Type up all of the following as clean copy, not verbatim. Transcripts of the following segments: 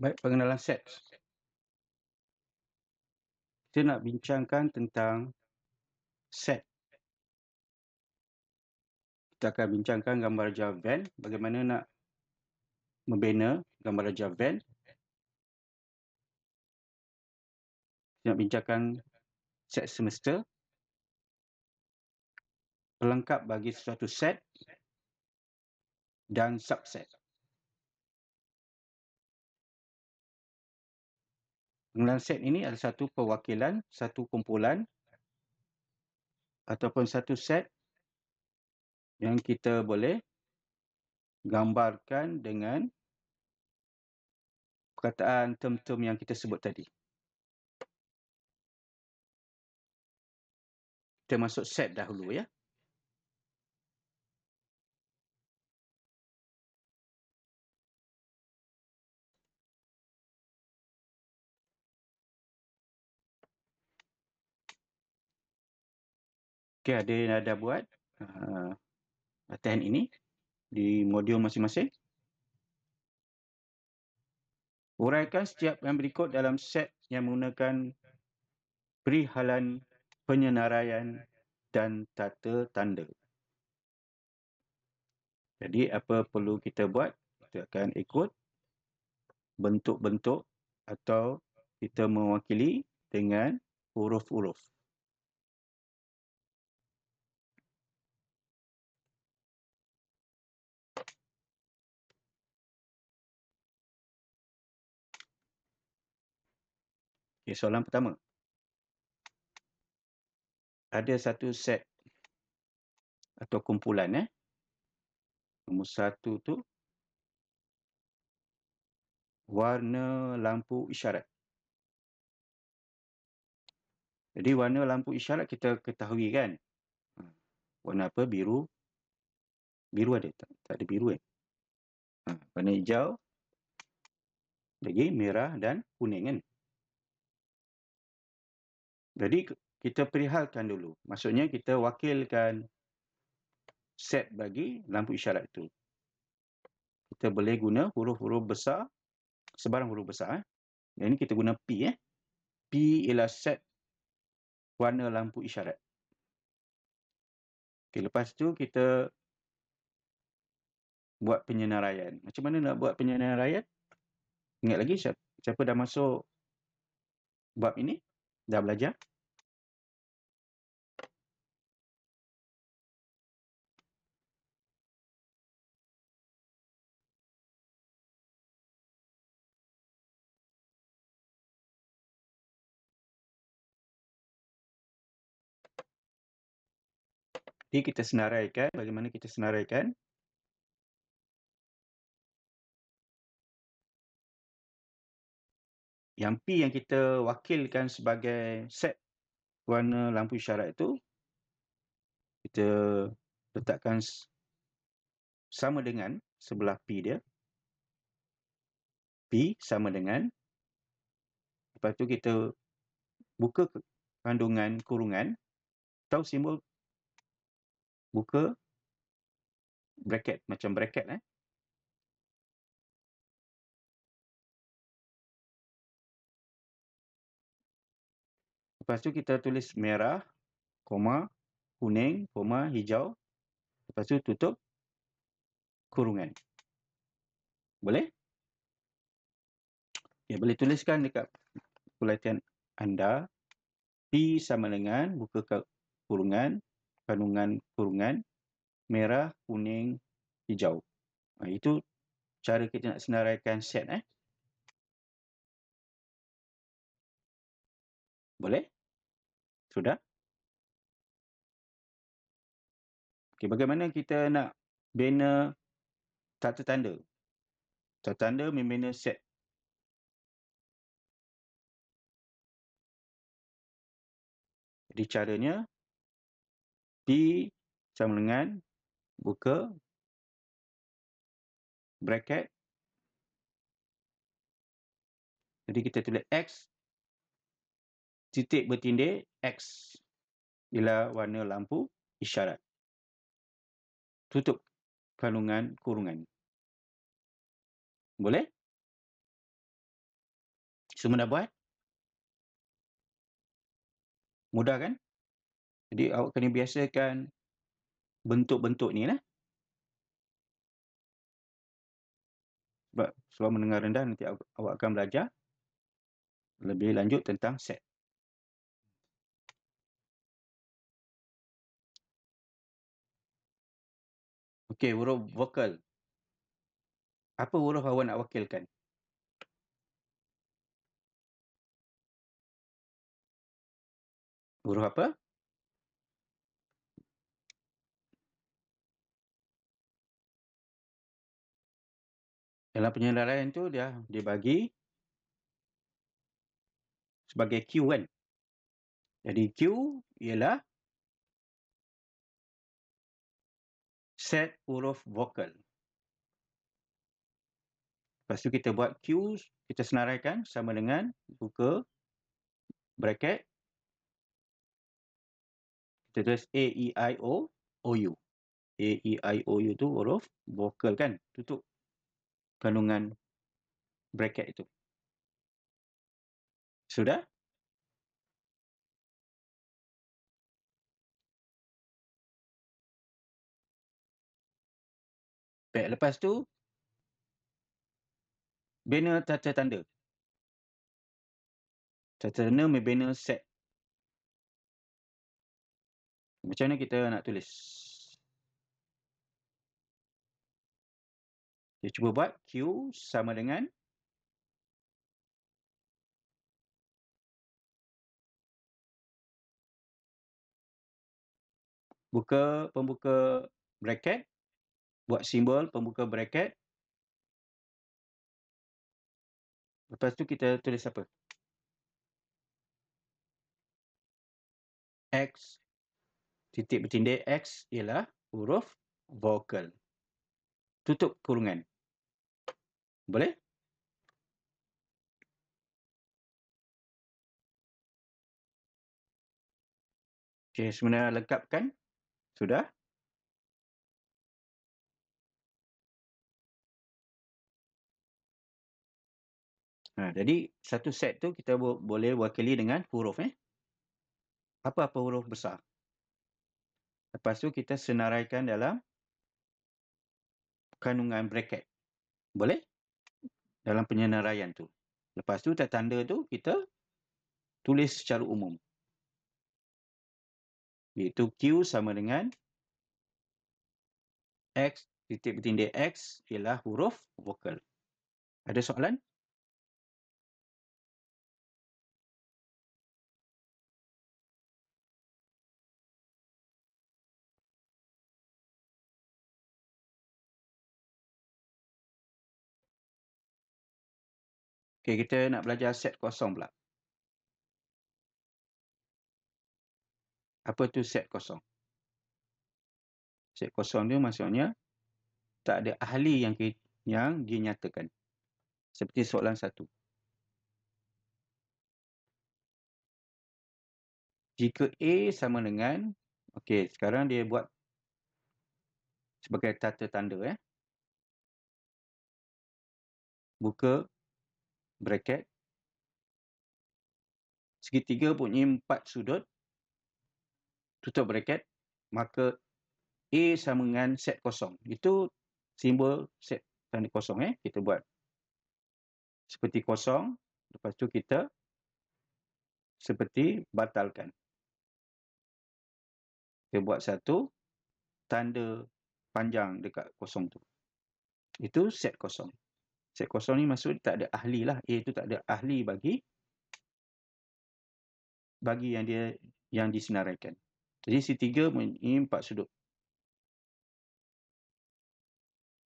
Baik, pengenalan set. Kita nak bincangkan tentang set. Kita akan bincangkan gambar Java van, bagaimana nak membina gambar Java van. Kita nak bincangkan set semester, pelengkap bagi sesuatu set dan subset. Pengenalan set ini adalah satu perwakilan, satu kumpulan ataupun satu set yang kita boleh gambarkan dengan perkataan term-term yang kita sebut tadi. Kita masuk set dahulu ya. Okey, ada yang ada buat latihan ini di modul masing-masing. Uraikan setiap yang berikut dalam set yang menggunakan perihalan penyenaraian dan tata tanda. Jadi apa perlu kita buat? Kita akan ikut bentuk-bentuk atau kita mewakili dengan huruf-huruf. Okay, soalan pertama. Ada satu set atau kumpulan Nombor satu tu warna lampu isyarat. Jadi warna lampu isyarat kita ketahui kan. Warna apa? Biru. Biru ada tak? Tak ada biru warna hijau. Lagi merah dan kuning kan. Jadi kita perihalkan dulu. Maksudnya kita wakilkan set bagi lampu isyarat itu. Kita boleh guna huruf-huruf besar, sebarang huruf besar. Yang ini kita guna P. P ialah set warna lampu isyarat. Okay, lepas tu kita buat penyenaraian. Macam mana nak buat penyenaraian? Ingat lagi siapa dah masuk bab ini? Dah belajar? Jadi kita senaraikan. Bagaimana kita senaraikan? Yang P yang kita wakilkan sebagai set warna lampu isyarat itu, kita letakkan sama dengan sebelah P dia. P sama dengan. Lepas tu kita buka kandungan kurungan. Tahu simbol buka bracket, macam bracket Lepas tu kita tulis merah, koma, kuning, koma, hijau. Lepas tu tutup kurungan. Boleh? Ya, boleh tuliskan dekat pelatihan anda. P sama dengan buka kurungan, kandungan kurungan, merah, kuning, hijau. Itu cara kita nak senaraikan set. Boleh? Sudah? Okey, bagaimana kita nak bina tata tanda? Tata tanda membina set. Jadi caranya P sama dengan buka bracket. Jadi kita tulis X titik bertindih X ialah warna lampu isyarat. Tutup kandungan kurungan. Boleh? Semua dah buat? Mudah kan? Jadi awak kena biasakan bentuk-bentuk ni lah. Sebab mendengar rendah nanti awak akan belajar lebih lanjut tentang set. Okey, huruf vokal. Apa huruf awak nak wakilkan? Huruf apa? Dalam penyenaraian tu dia dibagi sebagai Q kan. Jadi Q ialah set huruf vokal. Lepas tu kita buat Q, kita senaraikan sama dengan buka bracket. Kita tulis A, E, I, O, U. A, E, I, O, U tu huruf vokal kan. Tutup kandungan bracket itu. Sudah? Baik, lepas tu bina tata tanda. Tata tanda membina set. Macam mana kita nak tulis? Kita cuba buat Q sama dengan buka pembuka bracket, buat simbol pembuka bracket. Lepas tu kita tulis apa? X titik bertindih X ialah huruf vokal. Tutup kurungan. Boleh? Okey, sebenarnya lengkap kan? Sudah? Jadi satu set tu kita boleh wakili dengan huruf. Apa-apa huruf besar. Lepas tu kita senaraikan dalam kandungan bracket. Boleh? Dalam penyenaraian tu. Lepas tu tanda tu kita tulis secara umum. Iaitu Q sama dengan X titik bertindih X ialah huruf vokal. Ada soalan? Okey, kita nak belajar set kosong pula. Apa tu set kosong? Set kosong dia maksudnya tak ada ahli yang dinyatakan. Seperti soalan 1. Jika A sama dengan, okey, sekarang dia buat sebagai tata tanda. Buka bracket. Segitiga punya 4 sudut. Tutup bracket. Maka A sama dengan set kosong. Itu simbol set tanda kosong. Kita buat seperti kosong. Lepas tu kita seperti batalkan. Kita buat satu tanda panjang dekat kosong tu. Itu set kosong. Set kosong ni maksud tak ada ahli lah. A tu tak ada ahli bagi yang disenaraikan. Jadi C3 ini 4 sudut.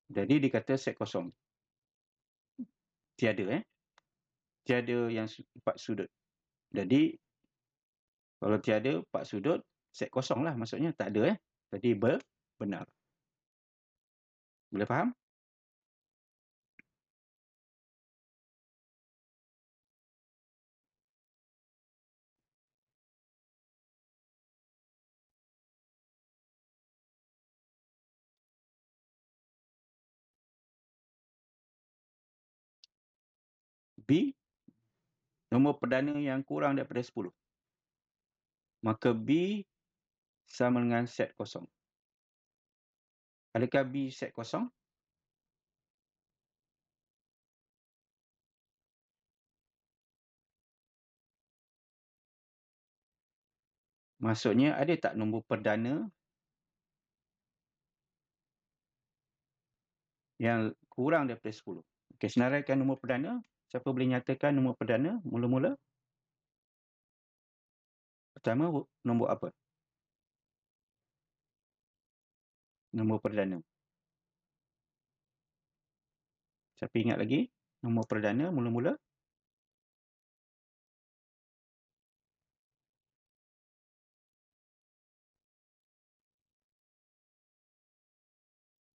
Jadi dikata set kosong. Tiada tiada yang 4 sudut. Jadi kalau tiada 4 sudut, set kosong lah maksudnya, tak ada Jadi benar. Boleh faham? B, nombor perdana yang kurang daripada 10. Maka B sama dengan set kosong. Adakah B set kosong? Maksudnya ada tak nombor perdana yang kurang daripada 10? Okey, senaraikan nombor perdana. Siapa boleh nyatakan nombor perdana mula-mula? Pertama, nombor apa? Nombor perdana. Siapa ingat lagi? Nombor perdana mula-mula?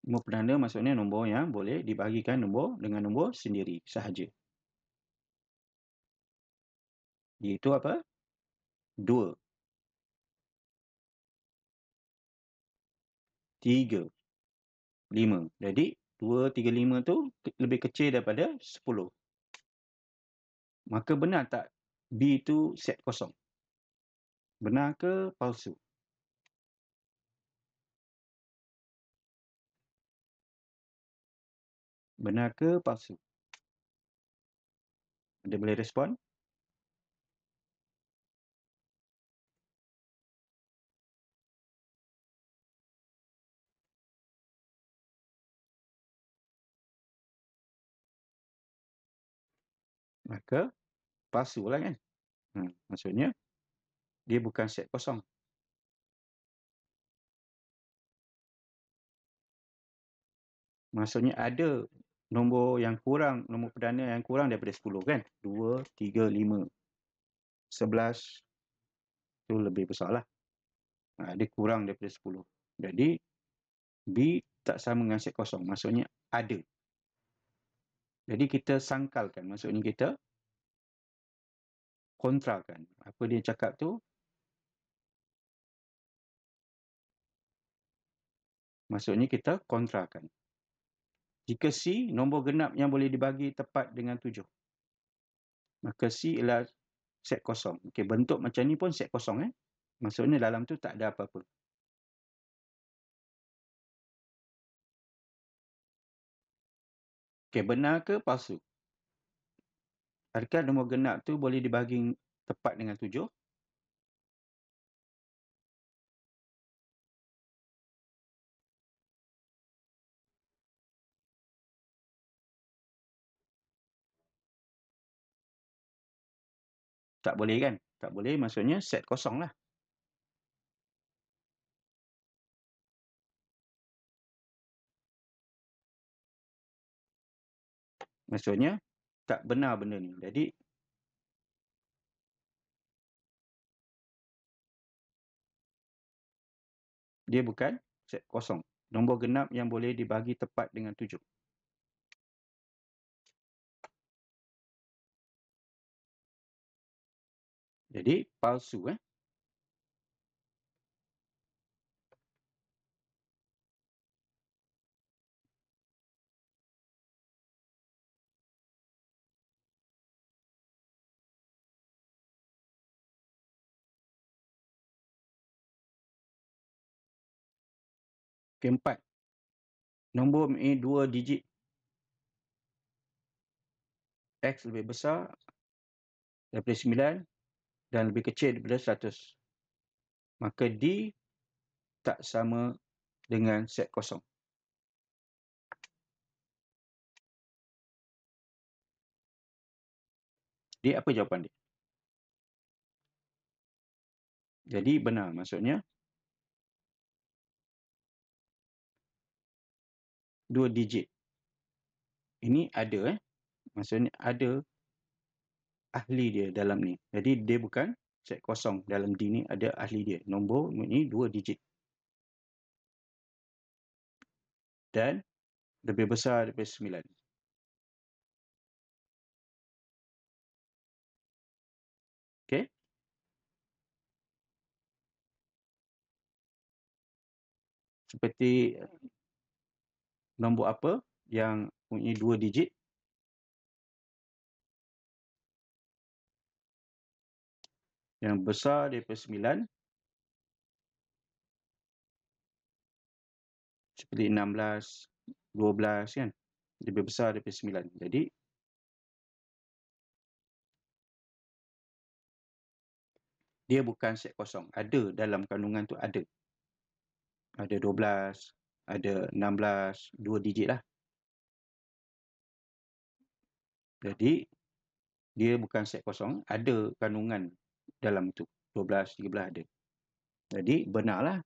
Nombor perdana maksudnya nombor yang boleh dibahagikan nombor dengan nombor sendiri sahaja. Iaitu apa? 2, 3, 5. Jadi 2, 3, 5 tu lebih kecil daripada 10. Maka benar tak B tu set kosong? Benar ke palsu? Benar ke palsu? Anda boleh respon? Maka palsu lah kan? Maksudnya dia bukan set kosong. Maksudnya ada nombor yang kurang, nombor perdana yang kurang daripada 10 kan? 2, 3, 5, 11 tu lebih besar lah. Dia kurang daripada 10. Jadi B tak sama dengan set kosong. Maksudnya ada. Jadi kita sangkalkan. Maksudnya kita kontrakan. Apa dia cakap tu? Maksudnya kita kontrakan. Jika C nombor genap yang boleh dibagi tepat dengan 7. Maka C ialah set kosong. Okey, bentuk macam ni pun set kosong Maksudnya dalam tu tak ada apa-apa. Okey, benar ke palsu? Adakah nombor genap tu boleh dibagi tepat dengan 7? Tak boleh kan? Tak boleh maksudnya set kosong lah. Maksudnya tak benar benda ni. Jadi dia bukan set kosong. Nombor genap yang boleh dibagi tepat dengan 7. Jadi palsu 4. Nombor mempunyai 2 digit. X lebih besar daripada 9 dan lebih kecil daripada 100. Maka D tak sama dengan set kosong. Dia apa jawapan dia? Jadi benar maksudnya 2 digit. Ini ada maksudnya ada ahli dia dalam ni. Jadi dia bukan set kosong. Dalam D ni ada ahli dia. Nombor ini 2 digit. Dan lebih besar daripada 9. Okey? Seperti nombor apa yang punya 2 digit? Yang besar daripada 9. Seperti 16, 12 kan? Lebih besar daripada 9. Jadi dia bukan set kosong. Ada dalam kandungan tu ada. Ada 12, ada 16, 2 digit lah. Jadi dia bukan set kosong, ada kandungan dalam tu. 12, 13 ada. Jadi benarlah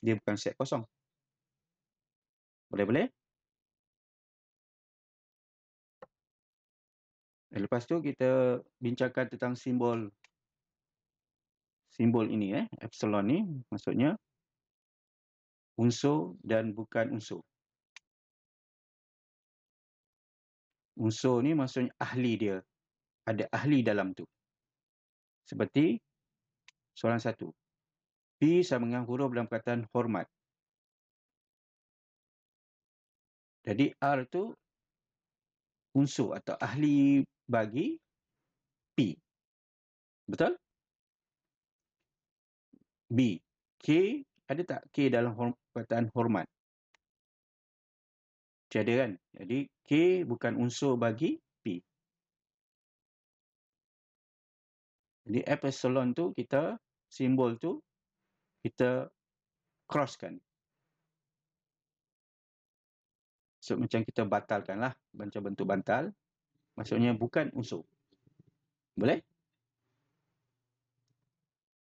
dia bukan set kosong. Boleh-boleh? Lepas tu kita bincangkan tentang simbol ini epsilon ni maksudnya unsur dan bukan unsur. Unsur ni maksudnya ahli dia. Ada ahli dalam tu. Seperti soalan 1. P sama dengan huruf dalam perkataan hormat. Jadi R tu unsur atau ahli bagi P. Betul? B. K. Ada tak K dalam perkataan hormat? Tiada kan? Jadi K bukan unsur bagi P. Jadi epsilon tu kita, simbol tu kita crosskan. So, macam kita batalkan lah. Macam bentuk bantal. Maksudnya bukan unsur. Boleh?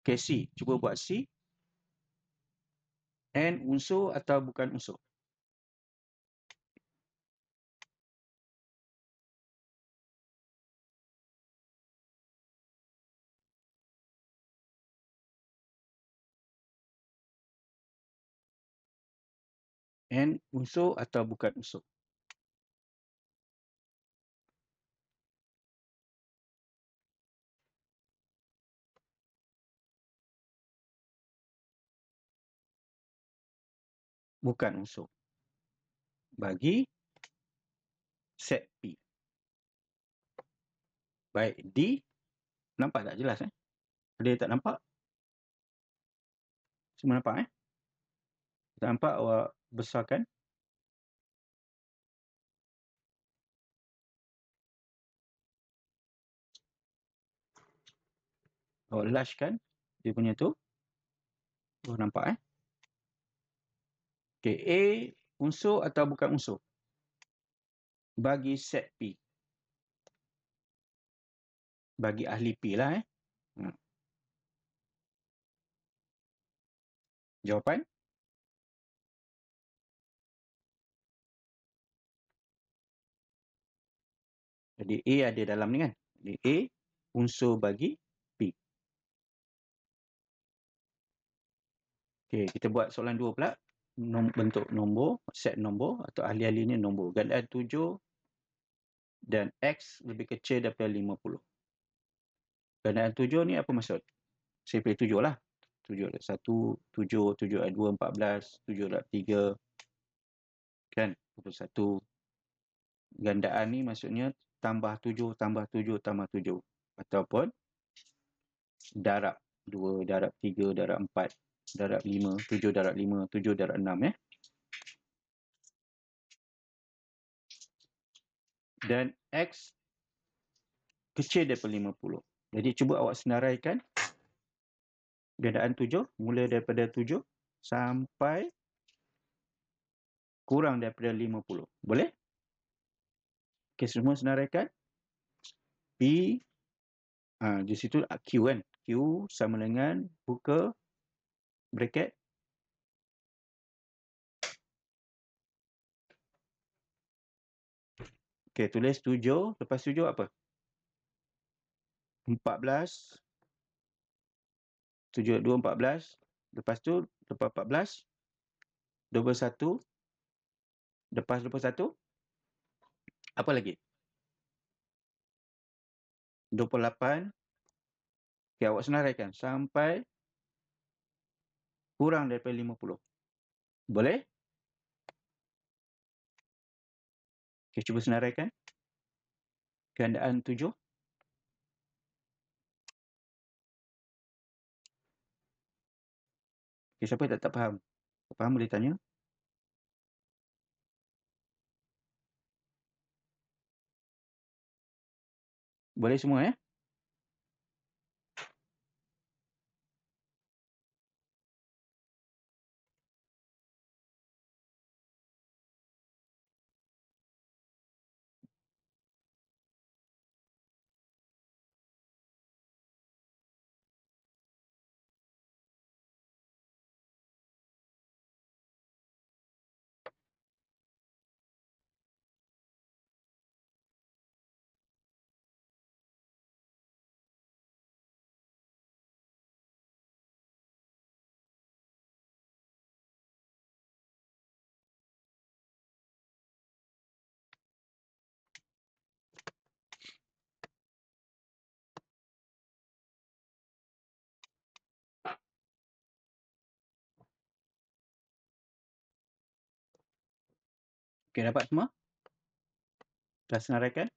Okay, C. Cuba buat C. N unsur atau bukan unsur? N unsur atau bukan unsur? Bukan unsur. Bagi set P. Baik, D. Nampak tak jelas? Ada yang tak nampak? Semua nampak? Tak nampak awak besarkan? Awak large kan? Dia punya tu. Oh, nampak Okay, A unsur atau bukan unsur? Bagi set P. Bagi ahli P lah Jawapan? Jadi A ada dalam ni kan? Jadi A unsur bagi P. Okay, kita buat soalan 2 pula. Bentuk nombor, set nombor atau ahli-ahlinya nombor. Gandaan 7 dan X lebih kecil daripada 50. Gandaan 7 ni apa maksud? Saya pilih 7 lah. 7 ada 1, 7, 7 ada 2, 14, 7 ada 3. Kan? 21. Gandaan ni maksudnya tambah 7, tambah 7, tambah 7. Ataupun darab 2, darab 3, darab 4, darab 5, 7 darab 5, 7 darab 6 Dan X kecil daripada 50. Jadi cuba awak senaraikan gandaan 7 mula daripada 7 sampai kurang daripada 50. Boleh? Okey, semua senaraikan. P di situ Q kan. Q sama dengan buka bracket Okey, tulis 7, lepas 7 apa? 14, 7 2 14, lepas tu lepas 14, 21, lepas 21, apa lagi? 28. Okey, awak senaraikan sampai kurang daripada 50. Boleh? Okey, cuba senaraikan. Gandaan 7. Okey, siapa yang tak faham? Tak faham boleh tanya. Boleh semua ya? Okey, dapat semua? Dah senaraikan?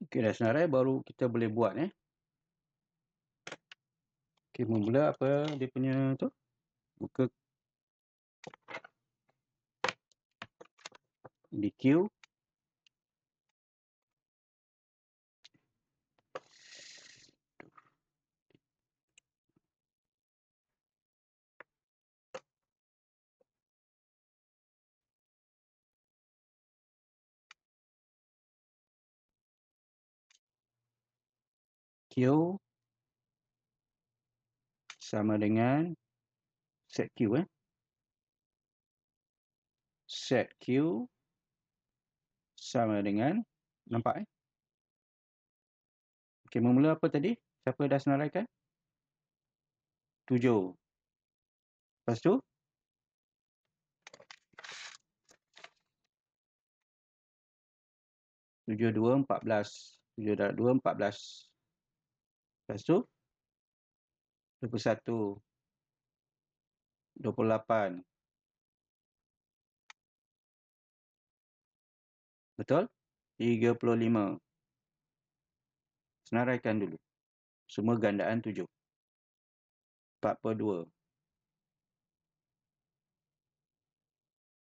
Okey, dah senarai baru kita boleh buat Okey, mula apa dia punya tu? Buka DQ. Q sama dengan set Q Set Q sama dengan, nampak Okey, mula apa tadi? Siapa dah senaraikan? 7. Lepas tu? 7 2 14. 7 darab 2 14. Lepas tu? 21. 28. Betul? 35. Senaraikan dulu. Semua gandaan 7. 42.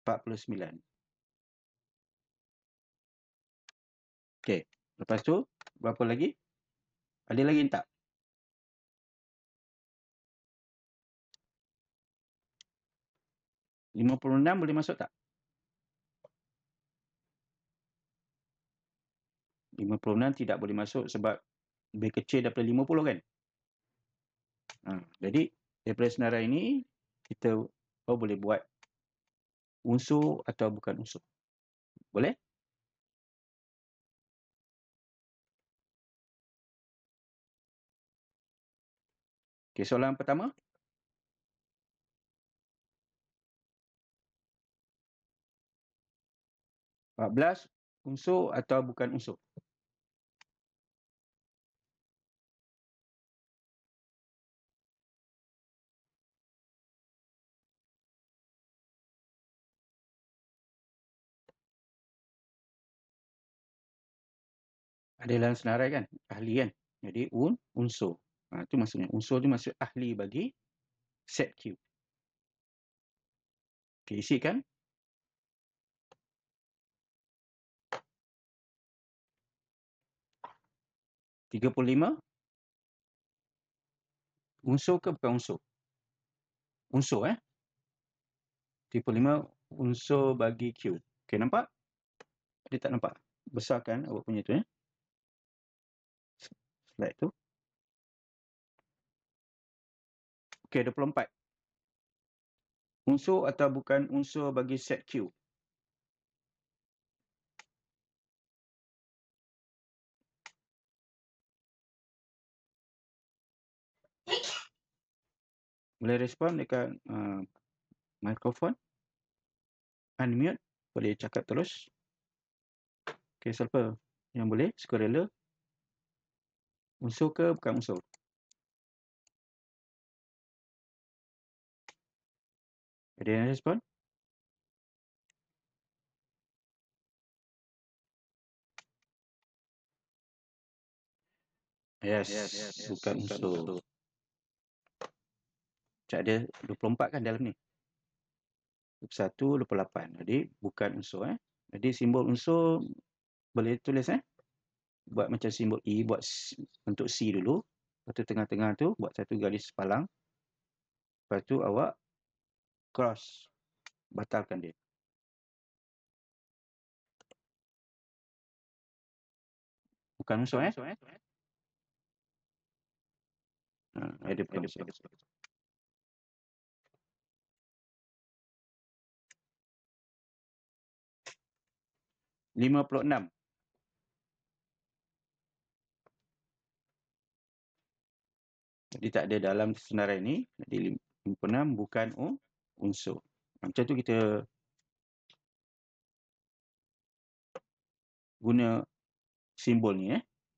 49. Okey. Lepas tu, berapa lagi? Ada lagi tak? 56 boleh masuk tak? 56 tidak boleh masuk sebab lebih kecil daripada 50 kan? Jadi, daripada senarai ini, kita boleh buat unsur atau bukan unsur. Boleh? Okey, soalan pertama. Empat belas unsur atau bukan unsur? Ada dalam senarai kan? Ahli kan? Jadi unsur. Itu maksudnya. Unsur tu maksud ahli bagi set Q. Okay, isikan. 35. Unsur ke bukan unsur? Unsur 35 unsur bagi Q. Okay, nampak? Dia tak nampak? Besarkan awak punya tu slide tu. Okay, 24. Unsur atau bukan unsur bagi set Q? Boleh respon dekat mikrofon. Unmute. Boleh cakap terus. Okay, siapa yang boleh? Sukarela. Unsur ke bukan unsur? Ada yang respon? Yes, bukan unsur. Macam ada 24 kan dalam ni. 21, 28. Jadi bukan unsur. Jadi simbol unsur boleh tulis buat macam simbol E, buat bentuk C dulu. Lepas tu tengah-tengah tu buat satu garis palang. Lepas tu awak cross. Batalkan dia. Bukan unsur ada bukan unsur. 56. Jadi tak ada dalam senarai ni. Jadi 56 bukan unsur. Macam tu kita guna simbol ni.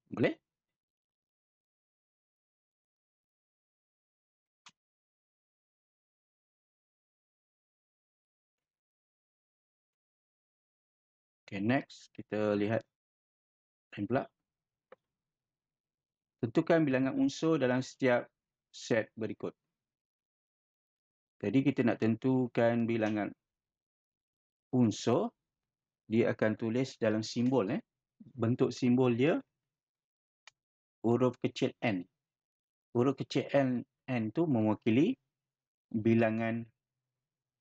Boleh? Okay, next. Kita lihat lain pula. Tentukan bilangan unsur dalam setiap set berikut. Jadi kita nak tentukan bilangan unsur, dia akan tulis dalam simbol. Bentuk simbol dia huruf kecil n. Huruf kecil n tu mewakili bilangan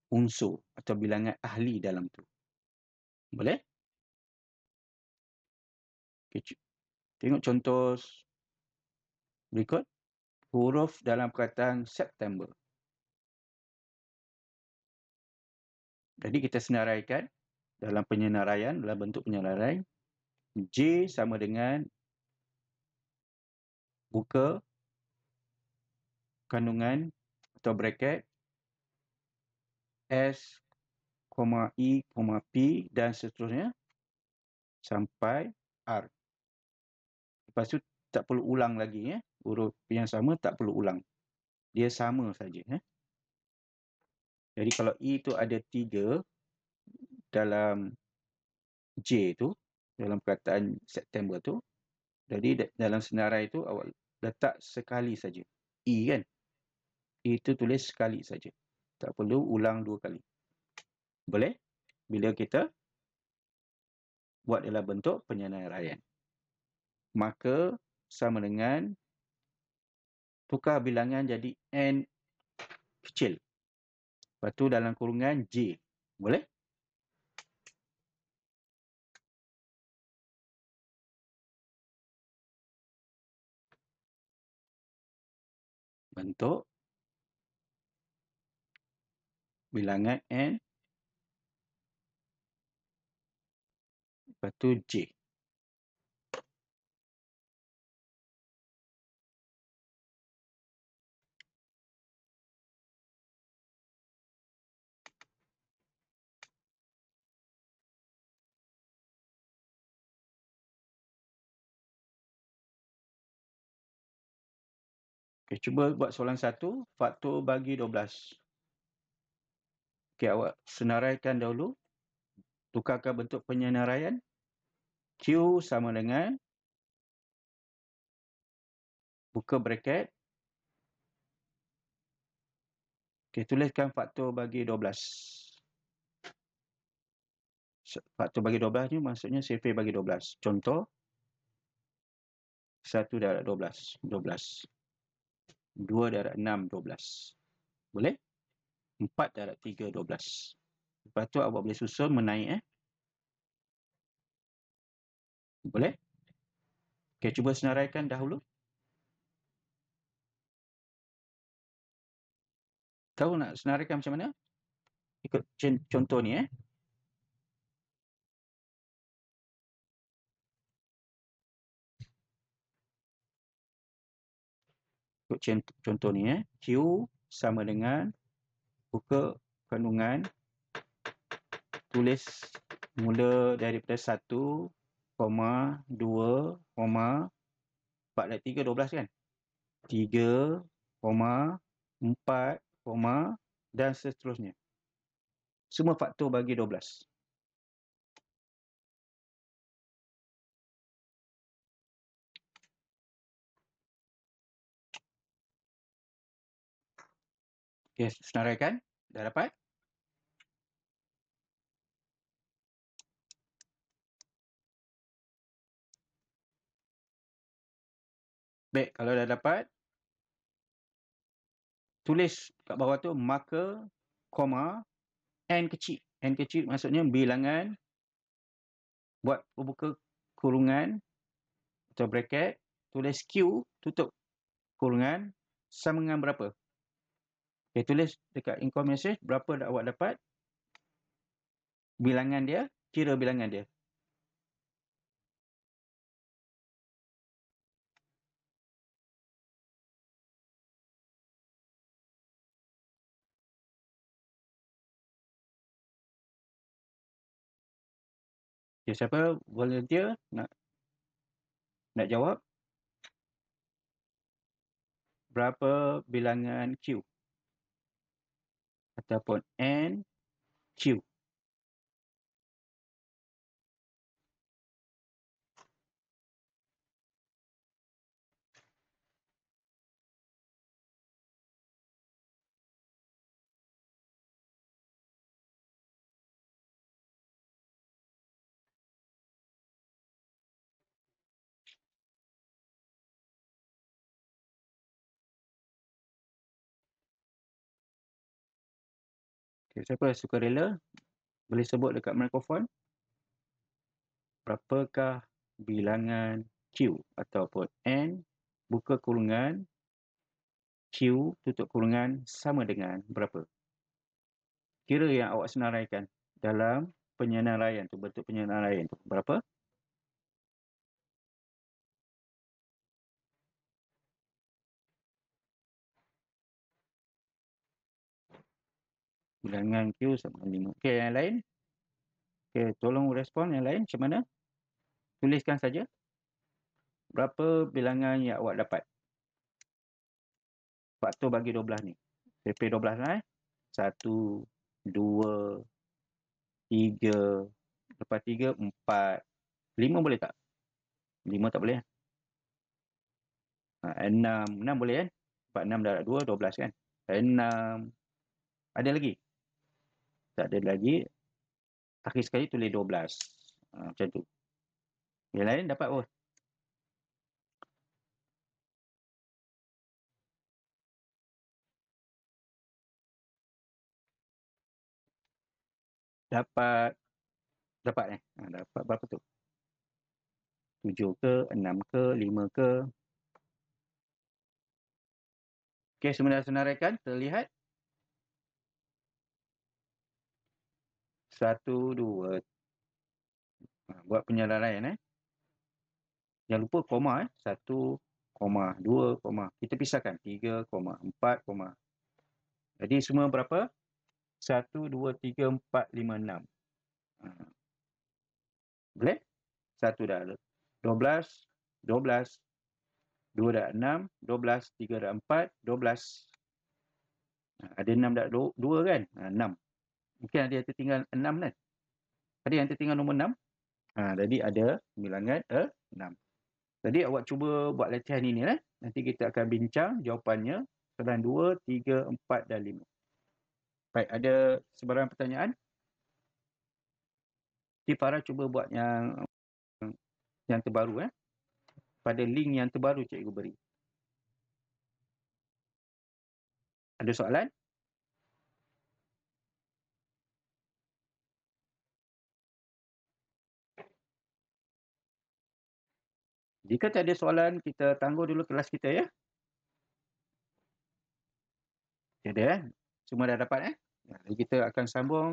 unsur atau bilangan ahli dalam tu. Boleh? Okay, tengok contoh berikut. Huruf dalam perkataan September. Jadi kita senaraikan dalam penyenaraian, dalam bentuk penyenaraian, J sama dengan buka kandungan atau bracket S, I, P dan seterusnya sampai R. Lepas tu tak perlu ulang lagi. Huruf yang sama tak perlu ulang. Dia sama saja. Jadi kalau I tu ada 3 dalam J tu, dalam perkataan September tu, jadi dalam senarai tu awak letak sekali saja. I kan? I tu tulis sekali saja. Tak perlu ulang 2 kali. Boleh? Bila kita buat dalam bentuk penyenaraian. Maka sama dengan tukar bilangan jadi N kecil. Lepas tu dalam kurungan J. Boleh? Bentuk bilangan N. Lepas tu J. Okay, cuba buat soalan 1. Faktor bagi 12. Okay, awak senaraikan dahulu. Tukarkan bentuk penyenaraian. Q sama dengan buka bracket. Okey, tuliskan faktor bagi 12. Faktor bagi 12 ni maksudnya survey bagi 12. Contoh, 1 darab 12, 12. 2 darab 6, 12. Boleh? 4 darab 3, 12. Lepas tu awak boleh susun menaik. Boleh? Okey, cuba senaraikan dahulu. Tahu nak senaraikan macam mana? Ikut contoh ni. Ikut contoh ni. Q sama dengan, buka kandungan, tulis mula daripada 1, 2, 4 dan 3, 12 kan? 3, 4, dan seterusnya. Semua faktor bagi 12. Okey, senaraikan. Dah dapat? Baik, kalau dah dapat, tulis kat bawah tu marker, koma, N kecil. N kecil maksudnya bilangan, buat buka kurungan atau bracket, tulis Q, tutup kurungan, sama dengan berapa? Okay, tulis dekat income message berapa awak dapat, bilangan dia, kira bilangan dia. Okay, siapa volunteer nak jawab? Berapa bilangan Q? Ataupun N, Q. Okay, siapa sukarela boleh sebut dekat mikrofon berapakah bilangan Q ataupun N, buka kurungan, Q, tutup kurungan, sama dengan berapa? Kira yang awak senaraikan dalam penyenaraian tu, bentuk penyenaraian tu, berapa? Bilangan Q sama dengan 5. Okey, yang lain? Okey, tolong respon yang lain macam mana? Tuliskan saja. Berapa bilangan yang awak dapat? Faktor bagi 12 ni. CP 12 lah 1, 2, 3, lepas 3, 4, 5 boleh tak? 5 tak boleh. 6 boleh kan? 4, 6 darab 2, 12 kan? 6. Ada lagi? Tak ada lagi. Akhir sekali tulis 12. Macam tu. Yang lain dapat pun. Dapat. Dapat dapat berapa tu? 7 ke, 6 ke, 5 ke? Okey, semua dah senaraikan. Terlihat? 1, 2. Buat penyenaraian. Jangan lupa koma. 1, 2, kita pisahkan. 3, 4, Jadi semua berapa? 1, 2, 3, 4, 5, 6. Boleh? 1 dah 12, 12. 2 dah 6, 12. 3 dah 4, 12. Ada 6 dah 2 kan? 6. Mungkin ada yang tertinggal 6 kan? Ada yang tertinggal nombor 6? Jadi ada bilangan 6. Jadi awak cuba buat latihan ini. Nanti kita akan bincang jawapannya soalan 2, 3, 4 dan 5. Baik, ada sebarang pertanyaan? Nanti Farah cuba buat yang terbaru pada link yang terbaru cikgu beri. Ada soalan? Jika tak ada soalan, kita tangguh dulu kelas kita ya. Ada Semua dah dapat Jadi kita akan sambung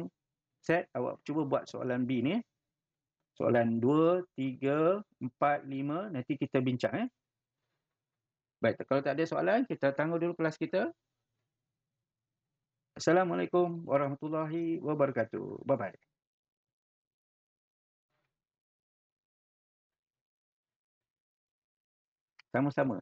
set. Awak cuba buat soalan B ni. Soalan 2, 3, 4, 5. Nanti kita bincang Baik, kalau tak ada soalan, kita tangguh dulu kelas kita. Assalamualaikum warahmatullahi wabarakatuh. Bye-bye. Sama-sama.